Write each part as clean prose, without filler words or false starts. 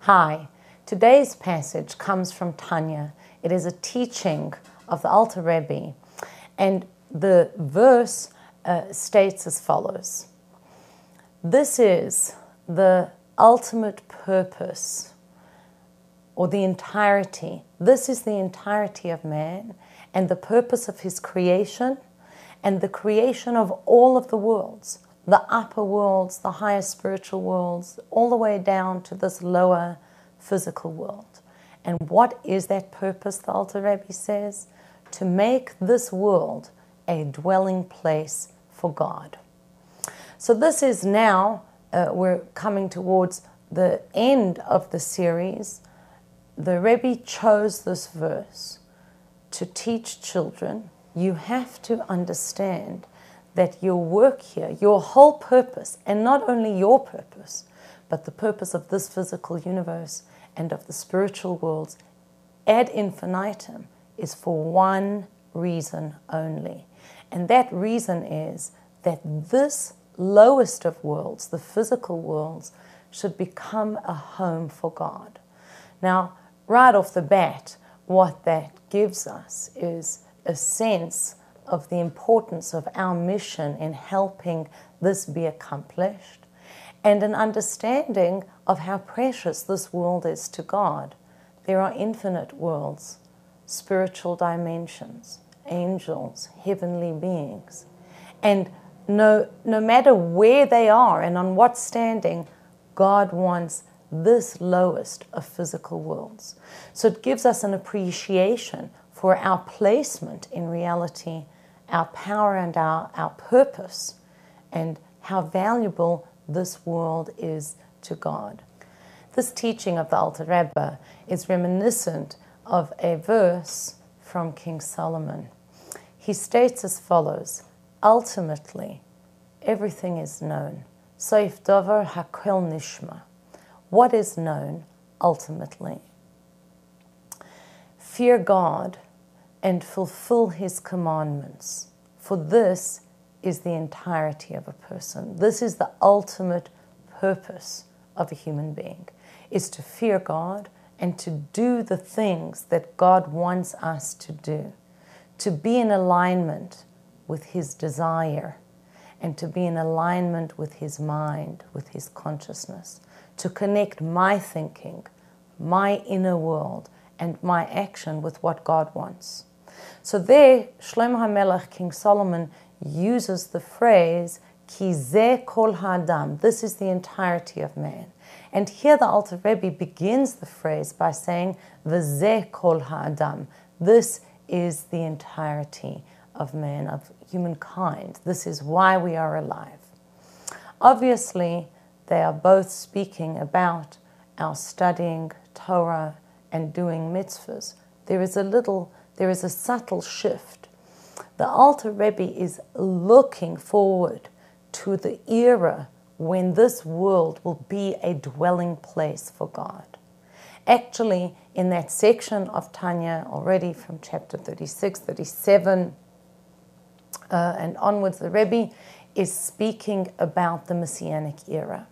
Hi, today's passage comes from Tanya. It is a teaching of the Alter Rebbe, and the verse states as follows. This is the ultimate purpose, or the entirety. This is the entirety of man and the purpose of his creation and the creation of all of the worlds, the upper worlds, the higher spiritual worlds, all the way down to this lower physical world. And what is that purpose, the Alter Rebbe says? To make this world a dwelling place for God. So this is now, we're coming towards the end of the series. The Rebbe chose this verse to teach children. You have to understand that your work here, your whole purpose, and not only your purpose, but the purpose of this physical universe and of the spiritual worlds ad infinitum, is for one reason only. And that reason is that this lowest of worlds, the physical worlds, should become a home for God. Now, right off the bat, what that gives us is a sense of the importance of our mission in helping this be accomplished, and an understanding of how precious this world is to God. There are infinite worlds, spiritual dimensions, angels, heavenly beings, and no matter where they are and on what standing, God wants this lowest of physical worlds. So it gives us an appreciation for our placement in reality, our power and our purpose, and how valuable this world is to God. This teaching of the Alter Rebbe is reminiscent of a verse from King Solomon. He states as follows: ultimately, everything is known. Soif davar hakol nishma. What is known ultimately? Fear God and fulfill His commandments, for this is the entirety of a person. This is the ultimate purpose of a human being, is to fear God and to do the things that God wants us to do, to be in alignment with His desire, and to be in alignment with His mind, with His consciousness, to connect my thinking, my inner world, and my action with what God wants. So there, Shlomo HaMelech, King Solomon, uses the phrase, Ki zeh kol ha'adam. This is the entirety of man. And here the Alter Rebbe begins the phrase by saying, V'zeh kol ha'adam. This is the entirety of man, of humankind. This is why we are alive. Obviously, they are both speaking about our studying Torah and doing mitzvahs. There is a subtle shift. The Alter Rebbe is looking forward to the era when this world will be a dwelling place for God. Actually, in that section of Tanya, already from chapter 36, 37, and onwards, the Rebbe is speaking about the Messianic era.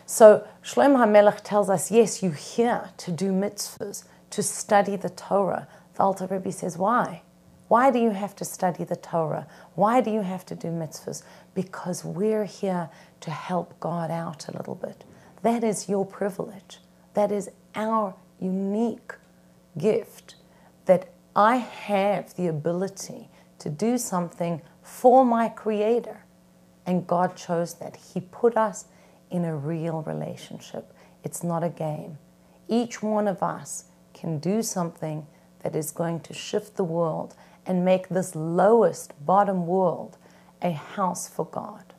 So Shlomo HaMelech tells us, yes, you're here to do mitzvahs, to study the Torah. The Alter Rebbe says, why? Why do you have to study the Torah? Why do you have to do mitzvahs? Because we're here to help God out a little bit. That is your privilege. That is our unique gift, that I have the ability to do something for my Creator. And God chose that. He put us in a real relationship. It's not a game. Each one of us can do something that is going to shift the world and make this lowest bottom world a house for God.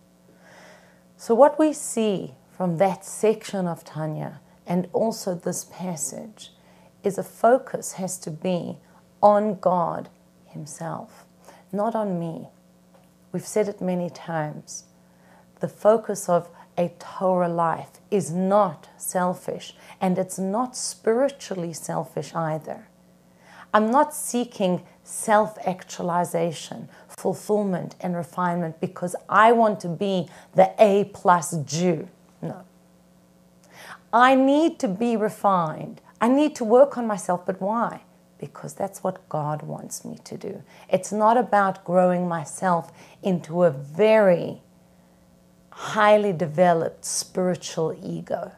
So what we see from that section of Tanya and also this passage is a focus has to be on God Himself, not on me. We've said it many times. The focus of a Torah life is not selfish, and it's not spiritually selfish either. I'm not seeking self-actualization, fulfillment, and refinement because I want to be the A+ Jew. No. I need to be refined. I need to work on myself. But why? Because that's what God wants me to do. It's not about growing myself into a very highly developed spiritual ego.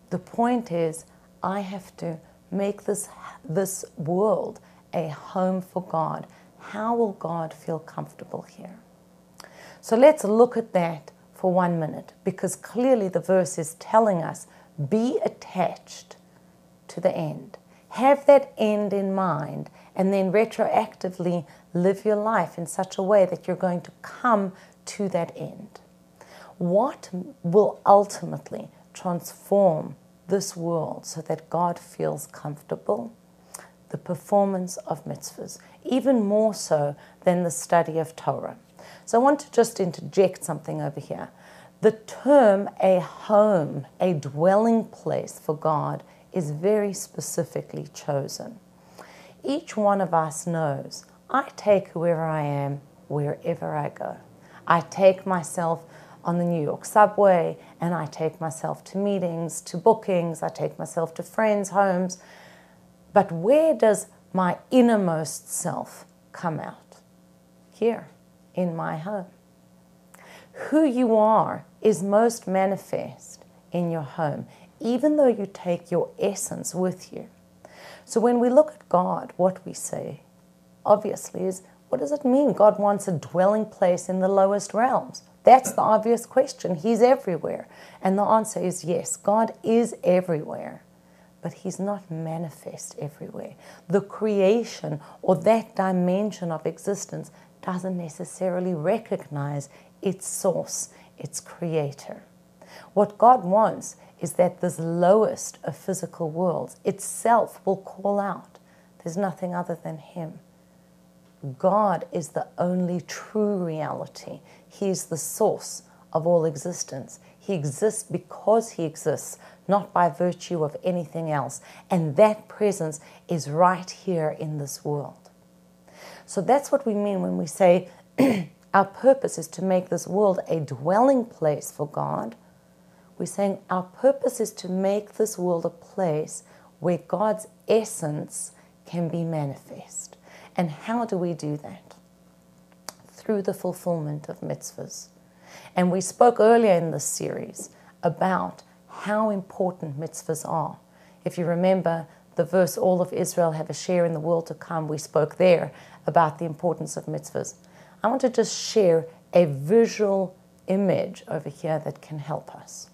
The point is, I have to make this world a home for God. How will God feel comfortable here? So let's look at that for 1 minute, because clearly the verse is telling us, be attached to the end. Have that end in mind, and then retroactively live your life in such a way that you're going to come to that end. What will ultimately transform this world so that God feels comfortable? The performance of mitzvahs, even more so than the study of Torah. So I want to just interject something over here. The term a home, a dwelling place for God, is very specifically chosen. Each one of us knows, I take whoever I am, wherever I go. I take myself on the New York subway, and I take myself to meetings, to bookings, I take myself to friends' homes. But where does my innermost self come out? Here, in my home. Who you are is most manifest in your home, even though you take your essence with you. So when we look at God, what we say, obviously, is, what does it mean God wants a dwelling place in the lowest realms? That's the obvious question. He's everywhere. And the answer is yes, God is everywhere, but He's not manifest everywhere. The creation or that dimension of existence doesn't necessarily recognize its source, its creator. What God wants is that this lowest of physical worlds itself will call out, there's nothing other than Him. God is the only true reality. He is the source of all existence. He exists because He exists, not by virtue of anything else. And that presence is right here in this world. So that's what we mean when we say our purpose is to make this world a dwelling place for God. We're saying our purpose is to make this world a place where God's essence can be manifest. And how do we do that? Through the fulfillment of mitzvahs. And we spoke earlier in this series about how important mitzvahs are. If you remember the verse, all of Israel have a share in the world to come, we spoke there about the importance of mitzvahs. I want to just share a visual image over here that can help us.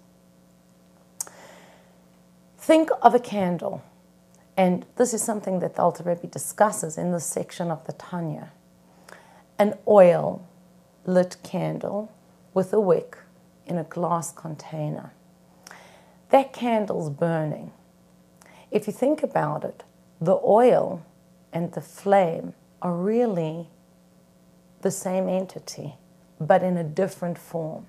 Think of a candle. And this is something that the Alter Rebbe discusses in this section of the Tanya. An oil-lit candle with a wick in a glass container. That candle's burning. If you think about it, the oil and the flame are really the same entity, but in a different form.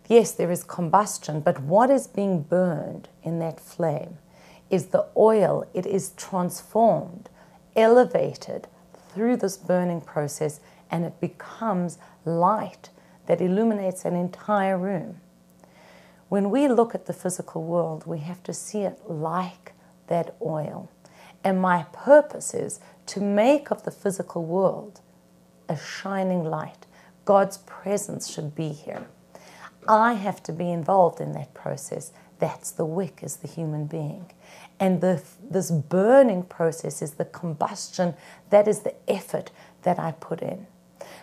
Yes, there is combustion, but what is being burned in that flame is the oil. It is transformed, elevated through this burning process, and it becomes light that illuminates an entire room. When we look at the physical world, we have to see it like that oil. And my purpose is to make of the physical world a shining light. God's presence should be here. I have to be involved in that process. That's the wick, as the human being. And this burning process is the combustion. That is the effort that I put in.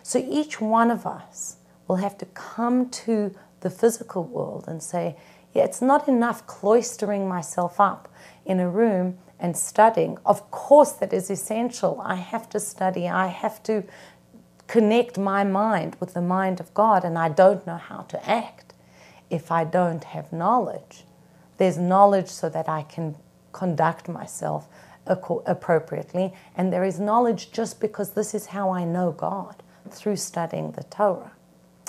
So each one of us will have to come to the physical world and say, yeah, it's not enough cloistering myself up in a room and studying. Of course, that is essential. I have to study. I have to connect my mind with the mind of God, and I don't know how to act if I don't have knowledge. There's knowledge so that I can conduct myself appropriately, and there is knowledge just because this is how I know God, through studying the Torah.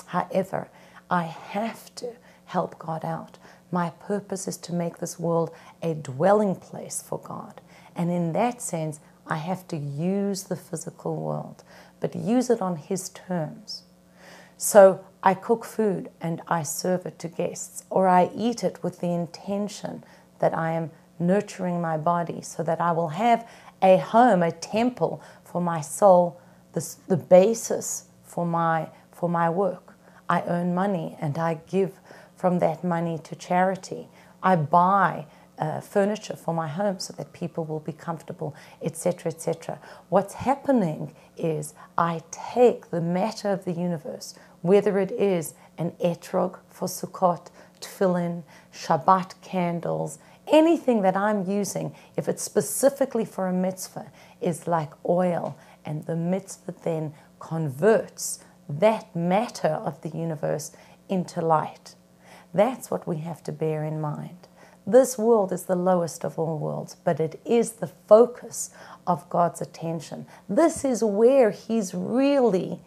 However, I have to help God out. My purpose is to make this world a dwelling place for God, and in that sense, I have to use the physical world, but use it on His terms. So I cook food and I serve it to guests, or I eat it with the intention that I am nurturing my body so that I will have a home, a temple for my soul, the basis for my work. I earn money and I give from that money to charity. I buy furniture for my home so that people will be comfortable, etc., etc. What's happening is I take the matter of the universe, whether it is an etrog for Sukkot, tefillin, Shabbat candles, anything that I'm using, if it's specifically for a mitzvah, is like oil, and the mitzvah then converts that matter of the universe into light. That's what we have to bear in mind. This world is the lowest of all worlds, but it is the focus of God's attention. This is where He's really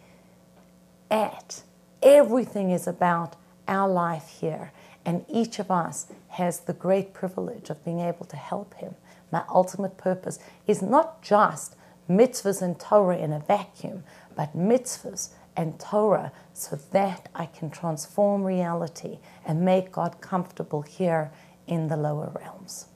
at. Everything is about our life here, and each of us has the great privilege of being able to help Him. My ultimate purpose is not just mitzvahs and Torah in a vacuum, but mitzvahs and Torah so that I can transform reality and make God comfortable here in the lower realms.